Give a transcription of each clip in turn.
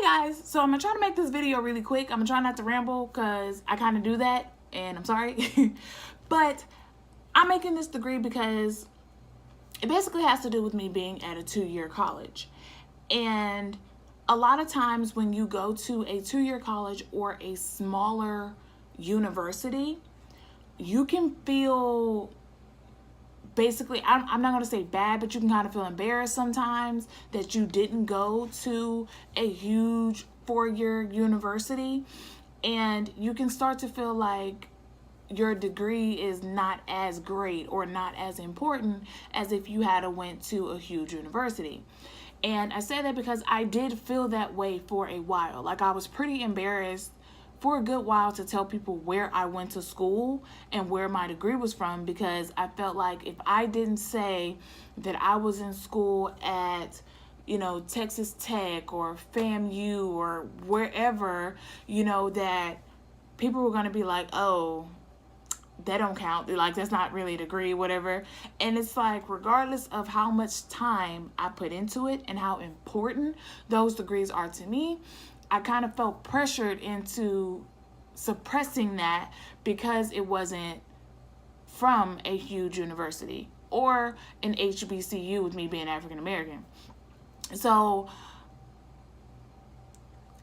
Hi guys, so I'm gonna try to make this video really quick. I'm gonna try not to ramble because I kind of do that and I'm sorry. But I'm making this degree because it basically has to do with me being at a 2-year college. And a lot of times when you go to a 2-year college or a smaller university, you can feel basically, I'm not going to say bad, but you can kind of feel embarrassed sometimes that you didn't go to a huge 4-year university, and you can start to feel like your degree is not as great or not as important as if you had went to a huge university. And I say that because I did feel that way for a while. Like, I was pretty embarrassed for a good while to tell people where I went to school and where my degree was from, because I felt like if I didn't say that I was in school at, Texas Tech or FAMU or wherever, that people were going to be like, oh, that don't count. Like, that's not really a degree, whatever. And it's like, regardless of how much time I put into it and how important those degrees are to me, I kind of felt pressured into suppressing that because it wasn't from a huge university or an HBCU, with me being African American. So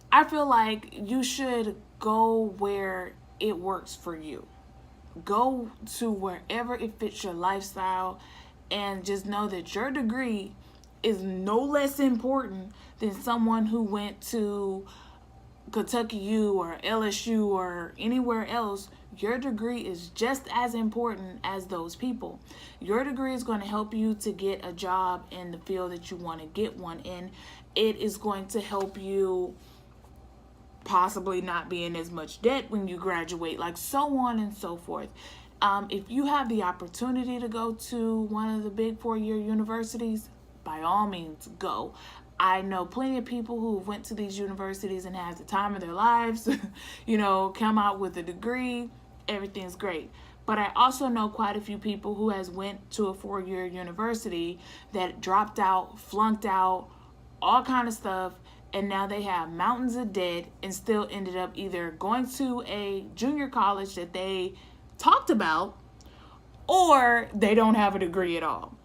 I feel like you should go where it works for you. Go to wherever it fits your lifestyle, and just know that your degree is no less important than someone who went to Kentucky U or LSU or anywhere else. Your degree is just as important as those people. Your degree is going to help you to get a job in the field that you want to get one in. It is going to help you possibly not be in as much debt when you graduate, like so on and so forth. If you have the opportunity to go to one of the big 4-year universities, by all means, go. I know plenty of people who went to these universities and had the time of their lives, come out with a degree, everything's great. But I also know quite a few people who has went to a 4-year university that dropped out, flunked out, all kind of stuff, and now they have mountains of debt and still ended up either going to a junior college that they talked about, or they don't have a degree at all.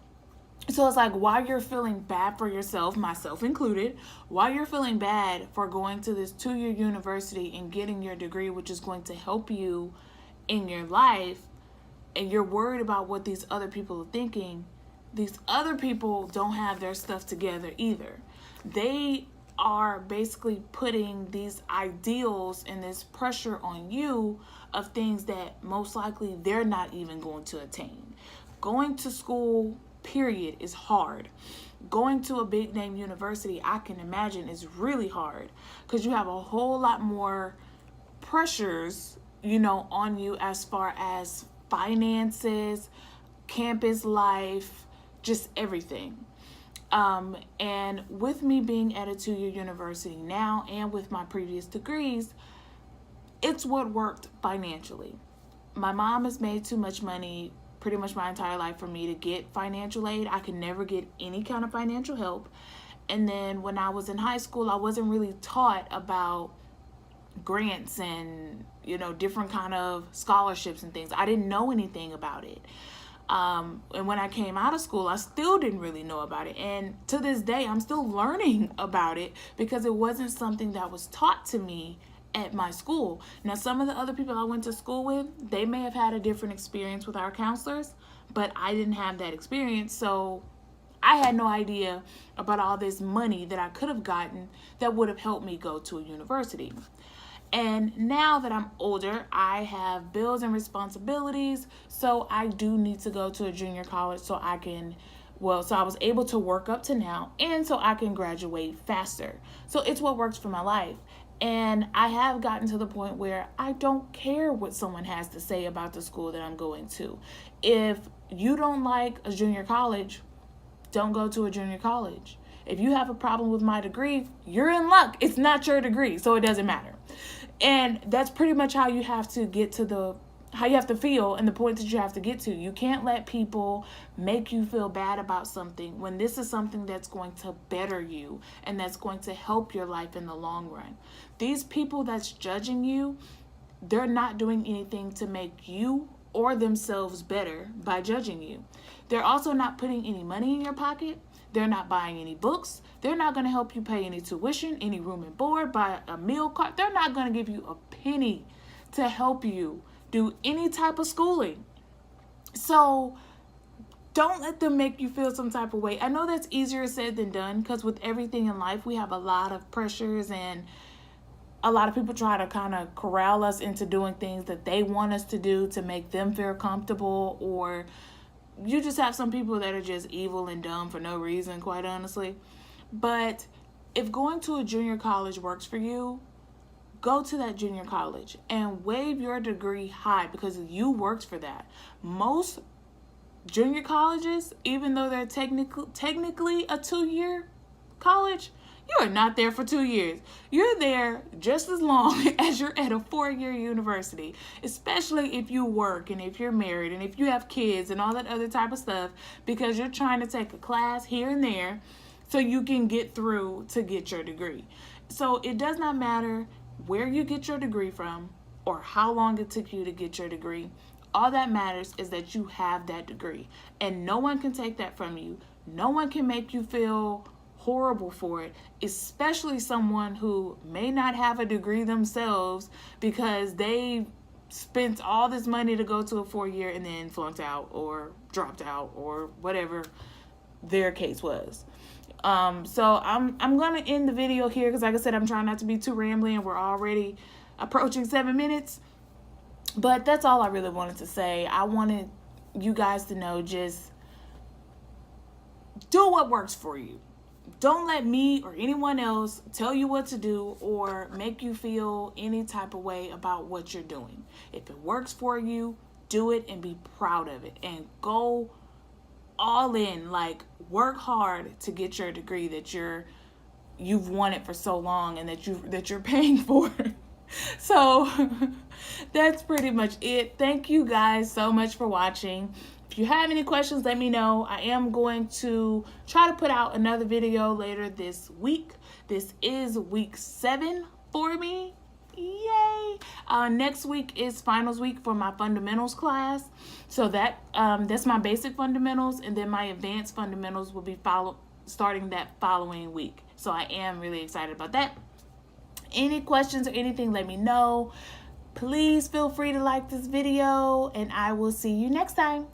So it's like, while you're feeling bad for yourself, myself included, while you're feeling bad for going to this 2-year university and getting your degree, which is going to help you in your life, and you're worried about what these other people are thinking, these other people don't have their stuff together either. They are basically putting these ideals and this pressure on you of things that most likely they're not even going to attain. Going to school, period, is hard. Going to a big name university, I can imagine, is really hard because you have a whole lot more pressures, on you as far as finances, campus life, just everything. And with me being at a 2-year university now and with my previous degrees, it's what worked financially. My mom has made too much money pretty much my entire life for me to get financial aid. I could never get any kind of financial help. And then when I was in high school, I wasn't really taught about grants and, different kind of scholarships and things. I didn't know anything about it. And when I came out of school, I still didn't really know about it. And to this day, I'm still learning about it because it wasn't something that was taught to me at my school. Now, some of the other people I went to school with, they may have had a different experience with our counselors, but I didn't have that experience. So I had no idea about all this money that I could have gotten that would have helped me go to a university. And now that I'm older, I have bills and responsibilities, so I do need to go to a junior college so I was able to work up to now, and so I can graduate faster. So it's what works for my life. And I have gotten to the point where I don't care what someone has to say about the school that I'm going to. If you don't like a junior college, don't go to a junior college. If you have a problem with my degree, you're in luck. It's not your degree, so it doesn't matter. And that's pretty much how you have to get to the how you have to feel and the point that you have to get to. You can't let people make you feel bad about something when this is something that's going to better you and that's going to help your life in the long run. These people that's judging you, they're not doing anything to make you or themselves better by judging you. They're also not putting any money in your pocket. They're not buying any books. They're not going to help you pay any tuition, any room and board, buy a meal card. They're not going to give you a penny to help you do any type of schooling. So don't let them make you feel some type of way. I know that's easier said than done, because with everything in life, we have a lot of pressures, and a lot of people try to kind of corral us into doing things that they want us to do to make them feel comfortable, or you just have some people that are just evil and dumb for no reason, quite honestly. But if going to a junior college works for you, go to that junior college and wave your degree high, because you worked for that. Most junior colleges, even though they're technically a 2-year college, you are not there for 2 years. You're there just as long as you're at a 4-year university, especially if you work and if you're married and if you have kids and all that other type of stuff, because you're trying to take a class here and there so you can get through to get your degree. So it does not matter where you get your degree from or how long it took you to get your degree. All that matters is that you have that degree, and no one can take that from you. No one can make you feel horrible for it, especially someone who may not have a degree themselves because they spent all this money to go to a 4-year and then flunked out or dropped out or whatever their case was. So I'm gonna end the video here, because like I said, I'm trying not to be too rambling, and we're already approaching 7 minutes. But that's all I really wanted to say. I wanted you guys to know, just do what works for you. Don't let me or anyone else tell you what to do or make you feel any type of way about what you're doing. If it works for you, do it and be proud of it, and go all in. Like, work hard to get your degree that you've wanted for so long and that you're paying for. So that's pretty much it. Thank you guys so much for watching. If you have any questions, let me know. I am going to try to put out another video later this week. This is week 7 for me. Yay! Next week is finals week for my fundamentals class. So that's my basic fundamentals, and then my advanced fundamentals will be starting that following week. So I am really excited about that. Any questions or anything, let me know. Please feel free to like this video, and I will see you next time.